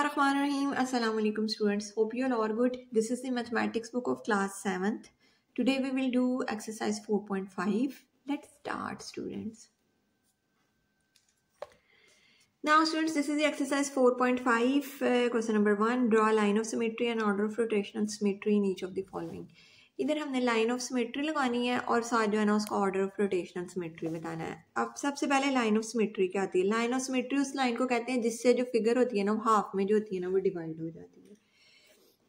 Bismillahirrahmanirrahim. Assalamu alaikum students. Hope you all are good. This is the mathematics book of class 7th. Today we will do exercise 4.5. Let's start, students. Now students, this is the exercise 4.5. Question number 1. Draw a line of symmetry and order of rotational symmetry in each of the following. इधर हमने line of symmetry लगानी है और साथ जो है ना उसका ऑर्डर ऑफ रोटेशनल सिमेट्री बताना है। अब सबसे पहले लाइन ऑफ सिमेट्री क्या आती है? लाइन ऑफ सिमेट्री उस लाइन को कहते हैं जिससे जो फिगर होती है ना वो हाफ में जो होती है ना वो डिवाइड हो जाती है।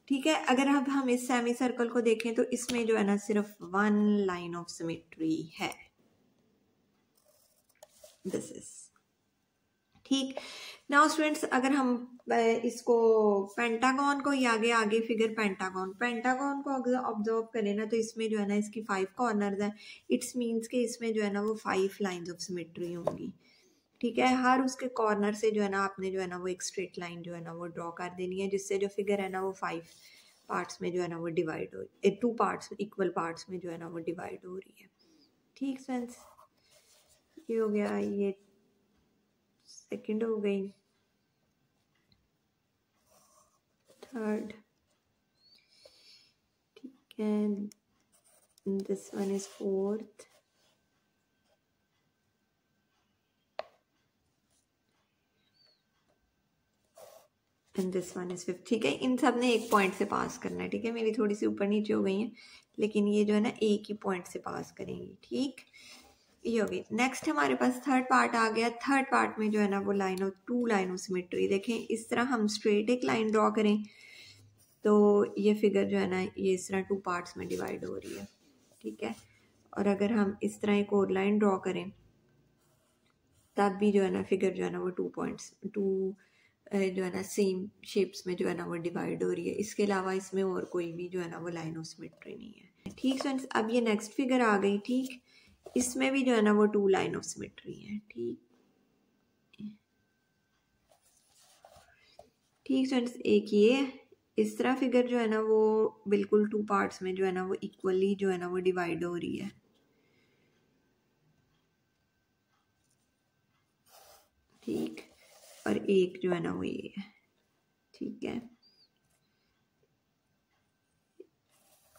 ठीक है, अगर अब हम इस सेमी सर्कल को देखें तो इसमें जो है ना सिर्फ वन लाइन ऑफ सिमेट्री है। दिस इज ठीक। नाउ स्टूडेंट्स, अगर हम इसको पेंटागन को आगे आगे फिगर पेंटागन को ऑब्जर्व करें ना तो इसमें जो है ना इसकी 5 कॉर्नर्स हैं। इट्स मीन्स के इसमें जो है ना वो 5 लाइंस ऑफ सिमेट्री होंगी। ठीक है, हर उसके कॉर्नर से जो है ना आपने जो है ना वो एक स्ट्रेट लाइन जो है ना वो ड्रॉ कर देनी है, जिससे जो फिगर है ना वो 5 पार्ट्स में जो है ना वो डिवाइड हो, 2 पार्ट्स इक्वल पार्ट्स में जो है ना वो डिवाइड हो रही है। ठीक फ्रेंड्स, ये हो गया, ये सेकंड हो गई, थर्ड, ठीक है, this one is fourth, and this one is fifth. ठीक है, इन सब ने एक पॉइंट से पास करना है। ठीक है, मेरी थोड़ी सी ऊपर नीचे हो गई है लेकिन ये जो है ना एक ही पॉइंट से पास करेंगी। ठीक, ये हो गई। नेक्स्ट हमारे पास थर्ड पार्ट आ गया। थर्ड पार्ट में जो है ना वो टू लाइन ऑफ सिमेट्री। देखें, इस तरह हम स्ट्रेट एक लाइन ड्रॉ करें तो ये फिगर जो है ना ये इस तरह 2 पार्ट्स में डिवाइड हो रही है। ठीक है, और अगर हम इस तरह एक और लाइन ड्रॉ करें तब भी जो है ना फिगर जो है ना वो 2 पॉइंट्स जो है ना सेम शेप्स में जो है ना वो डिवाइड हो रही है। इसके अलावा इसमें और कोई भी जो है ना वो लाइन ऑफ सिमेट्री नहीं है। ठीक फ्रेंड्स, अब ये नेक्स्ट फिगर आ गई। ठीक, इसमें भी जो है ना वो 2 लाइन ऑफ सिमेट्री है। ठीक फ्रेंड्स, एक ये इस तरह फिगर जो है ना वो बिल्कुल 2 पार्ट्स में जो है ना वो इक्वली जो है ना वो डिवाइड हो रही है। ठीक, और एक जो है ना वो ये है। ठीक है,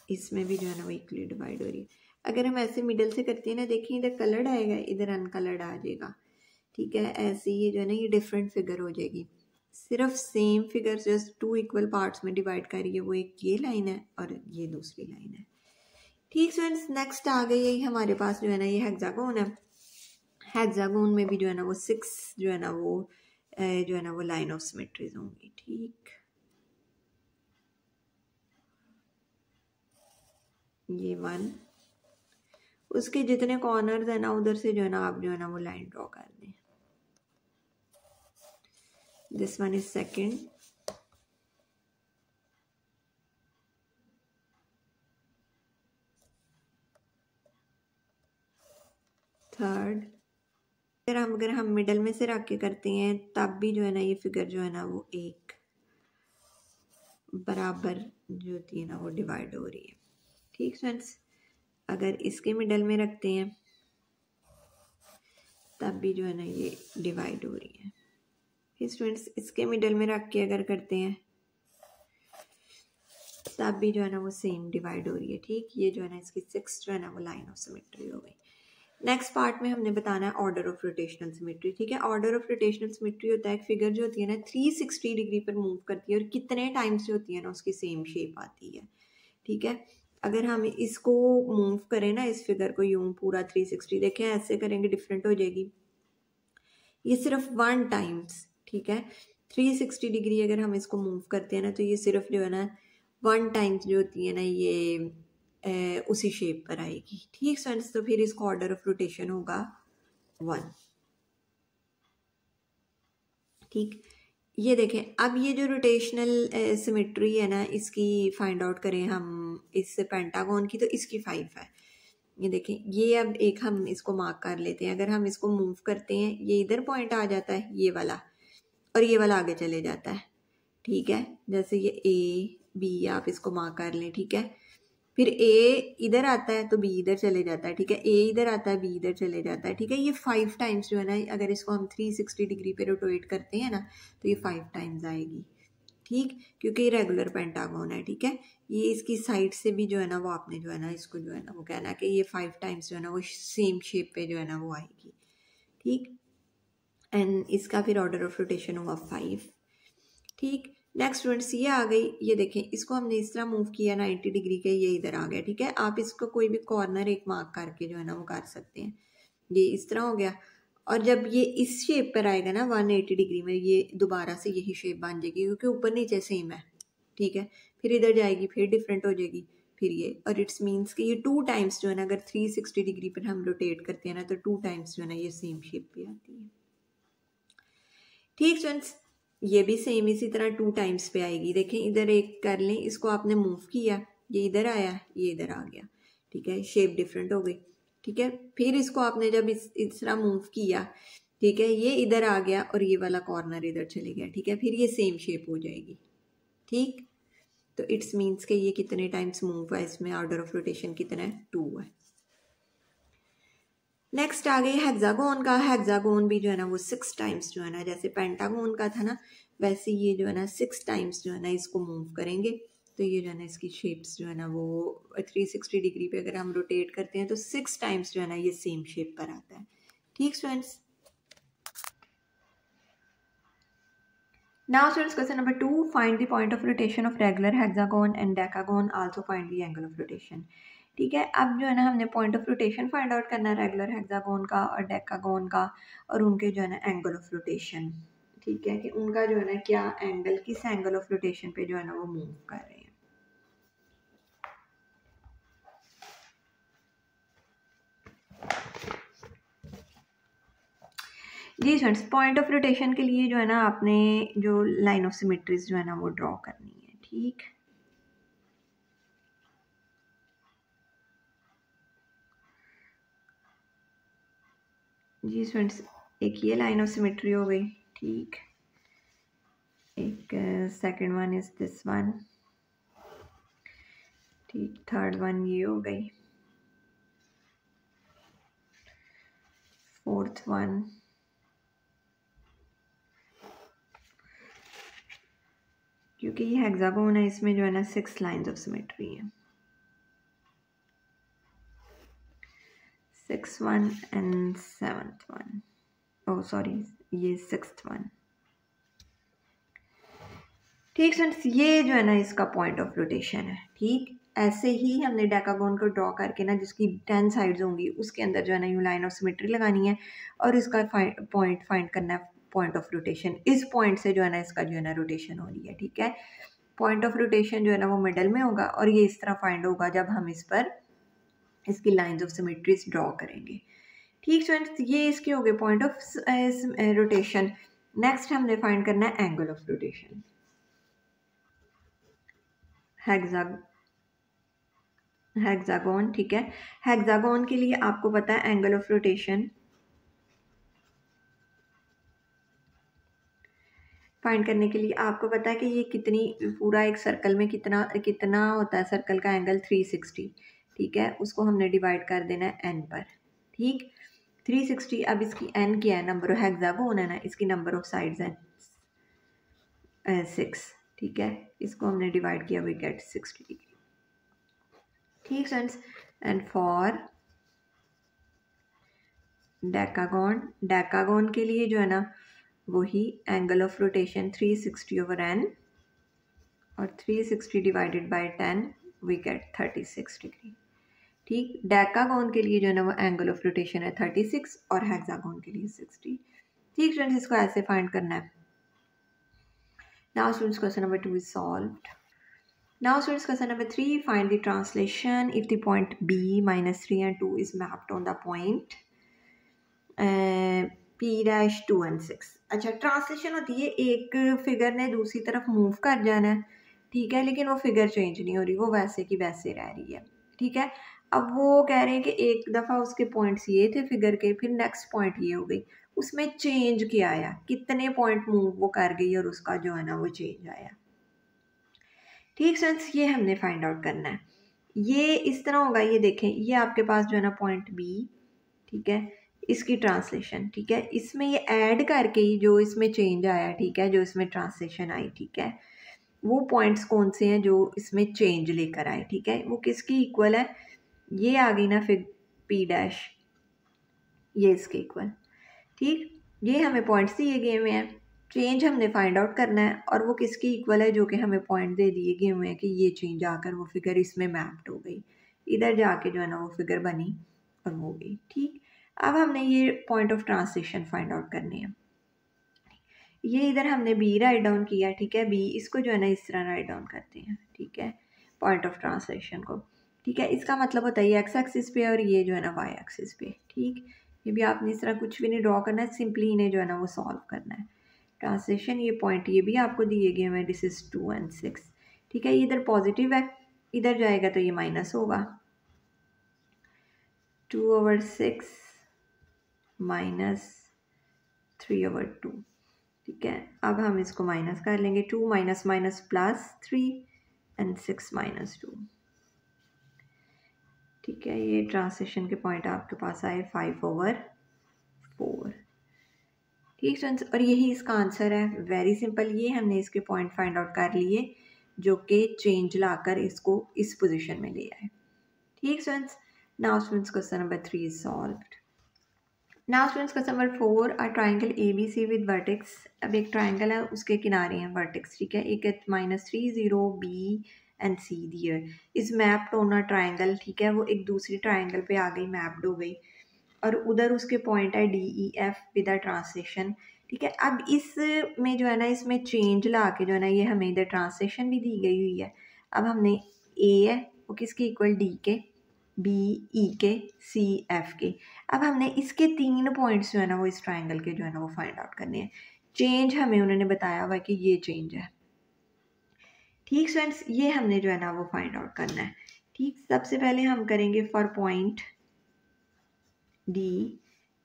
इसमें भी जो है ना वो इक्वली डिवाइड हो रही है। अगर हम ऐसे मिडल से करते हैं ना, देखिए इधर कलर्ड आएगा, इधर अनकलर्ड आ जाएगा। ठीक है, ऐसे ही जो है ना ये डिफरेंट फिगर हो जाएगी। सिर्फ same figure just 2 equal parts में डिवाइड करिए, वो एक ये लाइन है और ये दूसरी लाइन है। ठीक फ्रेंड्स, नेक्स्ट आ गई है हमारे पास जो है ना ये हेक्सागोन है। हेक्सागोन में भी जो है ना वो 6 जो है ना वो लाइन ऑफ सिमेट्रीज होंगी। ठीक, ये 1, उसके जितने कॉर्नर्स है ना उधर से जो है ना आप जो है ना वो लाइन ड्रॉ कर दें। This one is second, third. अगर हम मिडल में से रख के करते हैं तब भी जो है ना ये फिगर जो है ना वो एक बराबर जो होती है ना वो डिवाइड हो रही है। ठीक फ्रेंड्स, अगर इसके मिडल में रखते हैं तब भी जो है ना ये डिवाइड हो रही है। फिर स्टूडेंट्स, इसके मिडल में रख के अगर करते हैं तब भी जो है ना वो सेम डिवाइड हो रही है। ठीक, ये जो है ना इसकी 6 जो है ना वो लाइन ऑफ सिमेट्री हो गई। नेक्स्ट पार्ट में हमने बताना है ऑर्डर ऑफ रोटेशनल सिमेट्री। ठीक है, ऑर्डर ऑफ रोटेशनल सिमेट्री होता है एक फिगर जो होती है ना 360 डिग्री पर मूव करती है और कितने टाइम्स जो होती है ना उसकी सेम शेप आती है। ठीक है, अगर हम इसको मूव करें ना इस फिगर को यूं पूरा 360, देखें ऐसे करेंगे डिफरेंट हो जाएगी। ये सिर्फ 1 टाइम्स, ठीक है, 360 डिग्री अगर हम इसको मूव करते हैं ना तो ये सिर्फ जो है ना 1 टाइम्स जो होती है ना ये उसी शेप पर आएगी। ठीक फ्रेंड्स, तो फिर इसका ऑर्डर ऑफ रोटेशन होगा 1। ठीक, ये देखें, अब ये जो रोटेशनल सिमेट्री है ना इसकी फाइंड आउट करें हम इस पेंटागन की तो इसकी 5 है। ये देखें, ये अब एक हम इसको मार्क कर लेते हैं। अगर हम इसको मूव करते हैं ये इधर पॉइंट आ जाता है ये वाला और ये वाला आगे चले जाता है। ठीक है, जैसे ये ए बी आप इसको मार्क कर लें। ठीक है, फिर ए इधर आता है तो बी इधर चले जाता है। ठीक है, ए इधर आता है बी इधर चले जाता है। ठीक है, ये 5 टाइम्स जो है ना अगर इसको हम 360 डिग्री पे रोटेट करते हैं ना तो ये 5 टाइम्स आएगी। ठीक, क्योंकि रेगुलर पेंटागन है, ठीक है। ये इसकी साइड से भी जो है ना वो आपने जो है ना इसको जो है ना वो कहना है कि ये 5 टाइम्स जो है ना वो सेम शेप पे जो है ना वो आएगी, ठीक। एंड इसका फिर ऑर्डर ऑफ रोटेशन हुआ 5, ठीक। नेक्स्ट स्टूडेंट्स ये आ गई, ये देखें इसको हमने इस तरह मूव किया 90 डिग्री के, ये इधर आ गया, ठीक है। आप इसको कोई भी कॉर्नर एक मार्क करके जो है ना वो कर सकते हैं। ये इस तरह हो गया, और जब ये इस शेप पर आएगा ना 180 डिग्री में, ये दोबारा से यही शेप बन जाएगी क्योंकि ऊपर नीचे सेम है, ठीक है। फिर इधर जाएगी, फिर डिफरेंट हो जाएगी, फिर ये, और इट्स मीन्स कि ये 2 टाइम्स जो है ना अगर 360 डिग्री पर हम रोटेट करते हैं ना तो 2 टाइम्स जो है ना ये सेम शेप पे आती है, ठीक स्टूडेंट्स। ये भी सेम इसी तरह 2 टाइम्स पे आएगी। देखें इधर एक कर लें, इसको आपने मूव किया, ये इधर आया, ये इधर आ गया, ठीक है, शेप डिफरेंट हो गई, ठीक है। फिर इसको आपने जब इस तरह मूव किया, ठीक है, ये इधर आ गया और ये वाला कॉर्नर इधर चले गया, ठीक है, फिर ये सेम शेप हो जाएगी, ठीक। तो इट्स मीन्स के ये कितने टाइम्स मूव है, इसमें ऑर्डर ऑफ रोटेशन कितना है, 2 है। नेक्स्ट आ गई हेक्सागोन का। हेक्सागोन भी जो है ना वो 6 टाइम्स जो है ना, जैसे पेंटागोन का था ना वैसे ये जो है ना 6 टाइम्स जो है ना इसको मूव करेंगे। तो ये जो है ना इसकी शेप्स जो है ना वो 360 डिग्री पे अगर हम रोटेट करते हैं तो 6 टाइम्स जो है ना ये सेम शेप पर आता है, ठीक students. Now students question number 2, find the point of rotation of regular hexagon and decagon, also find the angle of rotation. ठीक है, अब जो है ना हमने point of rotation find out करना है रेगुलर हेक्सागोन का और डेकागोन का, और उनके जो है ना एंगल ऑफ रोटेशन, ठीक है, कि उनका जो है ना क्या एंगल, किस एंगल ऑफ रोटेशन पे जो है ना वो मूव कर रहे हैं। जी फ्रेंड्स, पॉइंट ऑफ रोटेशन के लिए जो है ना आपने जो लाइन ऑफ सिमेट्रीज जो है ना वो ड्रॉ करनी है, ठीक। जी फ्रेंड्स, एक ये लाइन ऑफ सिमेट्री हो गई, ठीक। एक second one is this one, ठीक। थर्ड वन ये हो गई, फोर्थ वन, क्योंकि ये हेक्सागोन है इसमें जो है ना 6 लाइंस ऑफ सिमेट्री है, 6th one and 7th one, oh sorry ये 6th वन, ठीक फ्रेंड्स। ये जो है ना इसका पॉइंट ऑफ रोटेशन है, ठीक। ऐसे ही हमने डेकागोन को ड्रॉ करके ना जिसकी 10 साइड्स होंगी उसके अंदर जो है ना यू लाइन ऑफ सिमेट्री लगानी है और इसका पॉइंट फाइंड करना है, पॉइंट ऑफ रोटेशन। इस पॉइंट से जो है ना इसका जो है ना रोटेशन हो रही है, ठीक है। पॉइंट ऑफ रोटेशन जो है ना वो मिडल में होगा और ये इस तरह फाइंड होगा जब हम इस पर इसकी लाइंस ऑफ सिमेट्रीज ड्रॉ करेंगे, ठीक स्टूडेंट्स। ये इसके हो गए पॉइंट ऑफ रोटेशन। नेक्स्ट हमने फाइंड करना है एंगल ऑफ रोटेशन। हेक्सागोन, ठीक है। हेक्सागोन के लिए आपको पता है एंगल ऑफ रोटेशन फाइंड करने के लिए आपको पता है कि ये कितनी, पूरा एक सर्कल में कितना कितना होता है सर्कल का एंगल, 360, ठीक है। उसको हमने डिवाइड कर देना है n पर, ठीक। 360, अब इसकी n क्या है, नंबर ऑफ हेक्सागोन है ना, इसकी नंबर ऑफ साइड्स है 6, ठीक है। इसको हमने डिवाइड किया, वी गेट 60 डिग्री, ठीक फ्रेंड्स। एंड फॉर डेकागोन के लिए जो है ना वही angle of rotation 360 over n और 360 divided by 10 we get 36 degree, ठीक। डेकागोन के लिए जो है ना वो एंगल ऑफ रोटेशन है 36 और हेक्सागोन के लिए 60, ठीक फ्रेंड्स। इसको ऐसे फाइंड करना है। Now students question number 2 is solved. Now students question number 3, find the translation if the point b -3 and 2 is mapped on the point P-2 and 6। अच्छा, ट्रांसलेशन होती है एक फिगर ने दूसरी तरफ मूव कर जाना है, ठीक है, लेकिन वो फिगर चेंज नहीं हो रही, वो वैसे की वैसे रह रही है, ठीक है। अब वो कह रहे हैं कि एक दफ़ा उसके पॉइंट्स ये थे फिगर के, फिर नेक्स्ट पॉइंट ये हो गई, उसमें चेंज क्या आया, कितने पॉइंट मूव वो कर गई और उसका जो है ना वो चेंज आया, ठीक फ्रेंड्स। ये हमने फाइंड आउट करना है। ये इस तरह होगा, ये देखें, ये आपके पास जो है ना पॉइंट बी, ठीक है, इसकी ट्रांसलेशन, ठीक है, इसमें ये ऐड करके ही जो इसमें चेंज आया, ठीक है, जो इसमें ट्रांसलेशन आई, ठीक है, वो पॉइंट्स कौन से हैं जो इसमें चेंज लेकर आए, ठीक है। वो किसकी इक्वल है, ये आ गई ना फिर पी डैश, ये इसके इक्वल, ठीक। ये हमें पॉइंट्स दिए गए हुए हैं, चेंज हमने फाइंड आउट करना है, और वो किसकी इक्वल है, जो कि हमें पॉइंट दे दिए गए हुए हैं कि ये चेंज आकर वो फिगर इसमें मैप्ड हो गई, इधर जाके जो है ना वो फिगर बनी और वो गई, ठीक। अब हमने ये point of translation find out करनी है। ये इधर हमने बी राइट डाउन किया, ठीक है। बी इसको जो है ना इस तरह राइट डाउन करते हैं, ठीक है, पॉइंट ऑफ ट्रांसलेशन को, ठीक है। इसका मतलब होता है ये एक्स एक्सिस पे और ये जो है ना वाई एक्सिस पे, ठीक। ये भी आपने इस तरह कुछ भी नहीं ड्रॉ करना है, सिंपली इन्हें जो है ना वो सॉल्व करना है। ट्रांसलेशन ये पॉइंट ये भी आपको दिए गए हैं, दिस इज 2 and 6, ठीक है। ये इधर पॉजिटिव है, इधर जाएगा तो ये माइनस होगा, 2/6 माइनस 3/2, ठीक है। अब हम इसको माइनस कर लेंगे, 2 minus minus plus 3 and 6 minus 2, ठीक है। ये ट्रांसलेशन के पॉइंट आपके पास आए 5/4, ठीक फ्रेंड्स। और यही इसका आंसर है, वेरी सिंपल। ये हमने इसके पॉइंट फाइंड आउट कर लिए जो कि चेंज लाकर इसको इस पोजीशन में ले आए, ठीक friends. Now students question number 3 is solved. Now students question number 4, a triangle ABC with vertex. अब एक ट्राइंगल है, उसके किनारे हैं वर्टेक्स, ठीक है। एक -3 0 B and C their is mapped on a triangle, ठीक है। वो एक दूसरी ट्राइंगल पे आ गई, मैप्ड हो गई, और उधर उसके पॉइंट है DEF विद अ ट्रांसलेशन, ठीक है। अब इस में जो है ना इसमें चेंज ला के जो है ना ये हमें इधर ट्रांसलेशन भी दी गई हुई है। अब हमने A है वो किसके इक्वल, D के, B E के, C F के। अब हमने इसके 3 पॉइंट्स जो है ना वो इस ट्राइंगल के जो है ना वो फाइंड आउट करने हैं। चेंज हमें उन्होंने बताया हुआ है कि ये चेंज है, ठीक फ्रेंड्स। ये हमने जो है ना वो फाइंड आउट करना है, ठीक। सबसे पहले हम करेंगे फॉर पॉइंट D,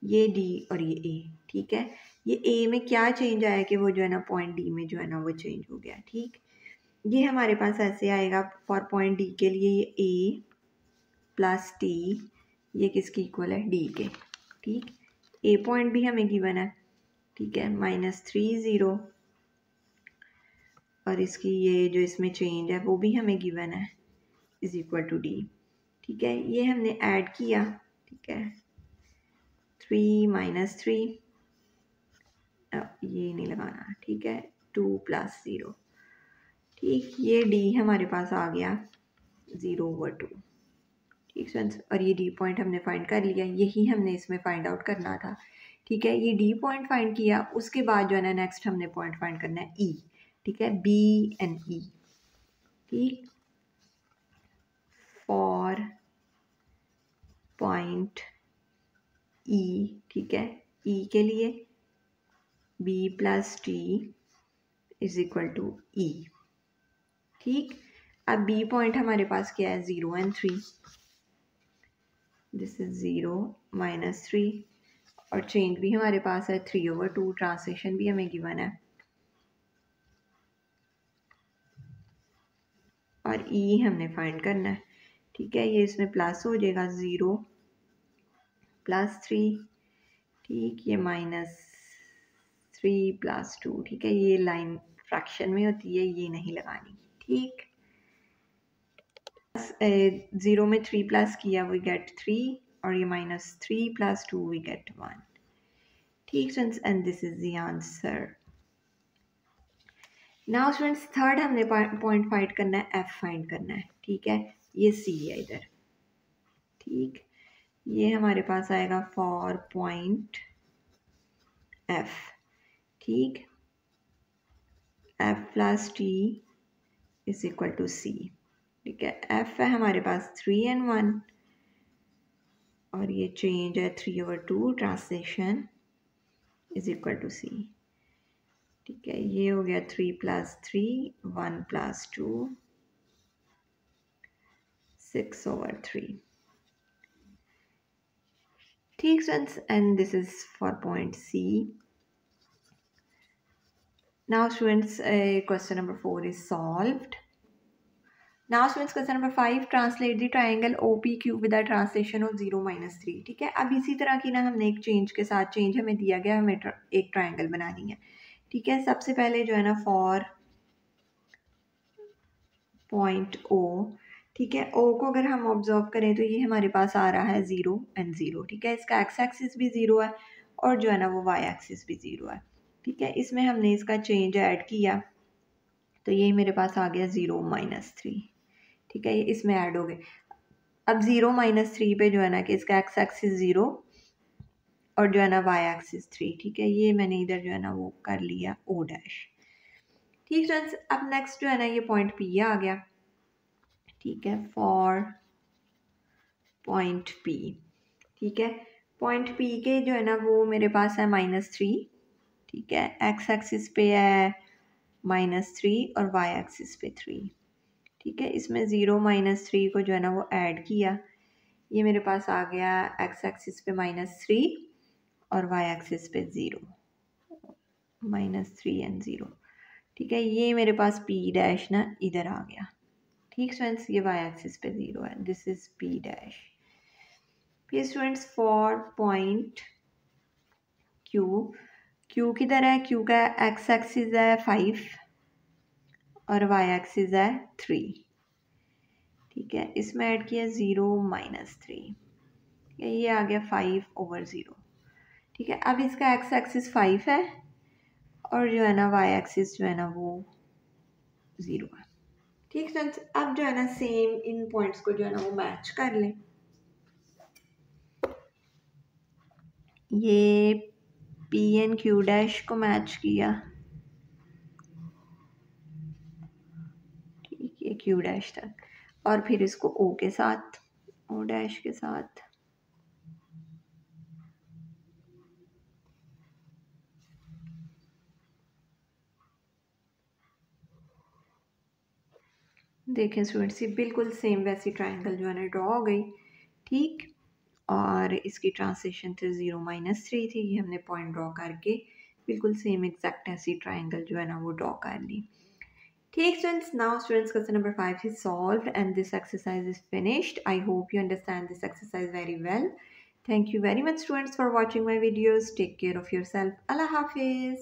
ये D और ये A, ठीक है। ये A में क्या चेंज आया कि वो जो है ना पॉइंट D में जो है ना वो चेंज हो गया, ठीक। ये हमारे पास ऐसे आएगा, फॉर पॉइंट D के लिए ये A प्लस T, ये किसकी इक्वल है, D के, ठीक। A पॉइंट भी हमें गिवन है, ठीक है, -3 0, और इसकी ये जो इसमें चेंज है वो भी हमें गिवन है, इज इक्वल टू D, ठीक है। ये हमने ऐड किया, ठीक है, 3 - 3, ये नहीं लगाना, ठीक है, 2 + 0, ठीक। ये D हमारे पास आ गया 0/2, ठीक फ्रेंड्स। और ये D पॉइंट हमने फाइंड कर लिया, यही हमने इसमें फाइंड आउट करना था, ठीक है। ये D पॉइंट फाइंड किया, उसके बाद जो है ना नेक्स्ट हमने पॉइंट फाइंड करना है E, ठीक है, B एंड E, ठीक। फॉर पॉइंट E, ठीक है, E के लिए B + T is equal to E, ठीक। अब B पॉइंट हमारे पास क्या है, 0 and 3, दिस इज 0 - 3, और चेंज भी हमारे पास है 3/2, ट्रांसलेशन भी हमें गिवन है, और E हमने फाइंड करना है, ठीक है। ये इसमें प्लस हो जाएगा, 0 + 3, ठीक, ये -3 + 2, ठीक है। ये लाइन फ्रैक्शन में होती है, ये नहीं लगानी, ठीक। 0 में 3 प्लस किया वी गेट 3, और ये -3 + 2 वी गेट 1, ठीक friends. And this is the answer. Now students third हमने पॉइंट फाइंड करना है, F फाइंड करना है, ठीक है। ये C है इधर, ठीक। ये हमारे पास आएगा फॉर पॉइंट F, ठीक, F + T is equal to C, ठीक है। F है हमारे पास 3 and 1, और ये चेंज है 3/2, translation is equal to C, ठीक है। ये हो गया 3 + 3, 1 + 2, 6/3, ठीक friends. And this is for point C. Now students, question number 4 is solved. Now students, question number 5, translate the triangle OPQ with a translation of 0 - 3, ठीक है। अब इसी तरह की ना हमने एक चेंज के साथ, चेंज हमें दिया गया, हमें एक ट्राइंगल बनानी है, ठीक है। सबसे पहले जो है ना फॉर पॉइंट ओ, ठीक है। ओ को अगर हम ऑब्जर्व करें तो ये हमारे पास आ रहा है 0 एंड 0, ठीक है। इसका एक्स एक्सिस भी 0 है और जो है ना वो वाई एक्सिस भी 0 है, ठीक है। इसमें हमने इसका चेंज ऐड किया तो ये मेरे पास आ गया 0 -3, ठीक है। ये इसमें ऐड हो गए। अब 0 -3 पे जो है ना कि इसका एक्स एक्सिस 0 और जो है ना वाई एक्सिस 3, ठीक है। ये मैंने इधर जो है ना वो कर लिया ओ डैश, ठीक है। अब नेक्स्ट जो है ना ये पॉइंट पी आ गया, ठीक है, फॉर पॉइंट पी, ठीक है। पॉइंट पी के जो है ना वो मेरे पास है -3, ठीक है। एक्स एक्सिस पे है -3 और वाई एक्सिस पे 3, ठीक है। इसमें 0 -3 को जो है ना वो ऐड किया, ये मेरे पास आ गया एक्स एक्सिस पे -3 और वाई एक्सिस पे 0, -3 एंड 0, ठीक है। ये मेरे पास पी डैश ना इधर आ गया, ठीक स्टूडेंट्स। ये वाई एक्सिस पे 0 है, दिस इज पी डैश। फिर students for point Q, Q किधर है, क्यू का एक्स एक्सिस है 5 और वाई एक्सिस है 3, ठीक है। इसमें ऐड किया 0 -3, ये आ गया 5/0, ठीक है। अब इसका एक्स एक्सिस 5 है और जो है ना वाई एक्सिस जो है ना वो 0 है, ठीक फ्रेंड्स। अब जो है ना सेम इन पॉइंट्स को जो है ना वो मैच कर लें। ये पी एन क्यू डैश को मैच किया, ठीक है, क्यू डैश तक, और फिर इसको ओ के साथ, ओ डैश के साथ, देखें स्टूडेंट्स ये बिल्कुल सेम वैसी ट्राइंगल जो है ना ड्रॉ हो गई, ठीक। और इसकी ट्रांसलेशन थी 0 -3 थी, ये हमने पॉइंट ड्रॉ करके बिल्कुल सेम एग्जैक्ट ऐसी ट्राइंगल जो है ना वो ड्रॉ कर ली, ठीक students. Now students, question number 5 is solved and this exercise is finished. I hope you understand this exercise very well. Thank you very much students for watching my videos. Take care of yourself. Allah Hafiz.